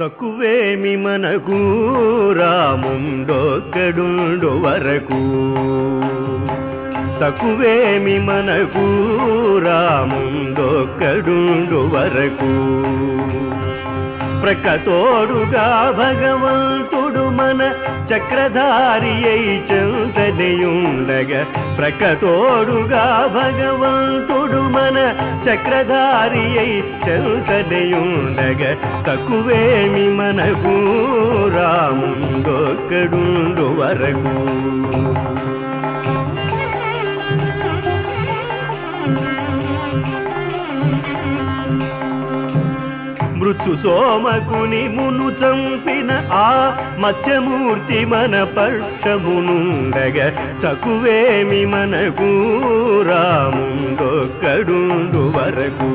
తక్కువేమి మనకు రాముండొక్కడుండు వరకు, తక్కువేమి మనకు రాముండొక్కడుండు వరకు. ప్రకతోడుగా భగవంతుడు మన చక్రధారి అయి చెంతనియుండగా, ప్రకతోడుగా భగవంతుడు మన చక్రధారి అయి చెంతనియుండగా, తక్కువేమి మనకు రాముండొక్కడుండు వరకు. మృత్యు సోమకుని మును చంపిన ఆ మత్స్యమూర్తి మన పక్షమునుండగా, తక్కువేమి మనకు రాముండొక్కడుండు వరకు.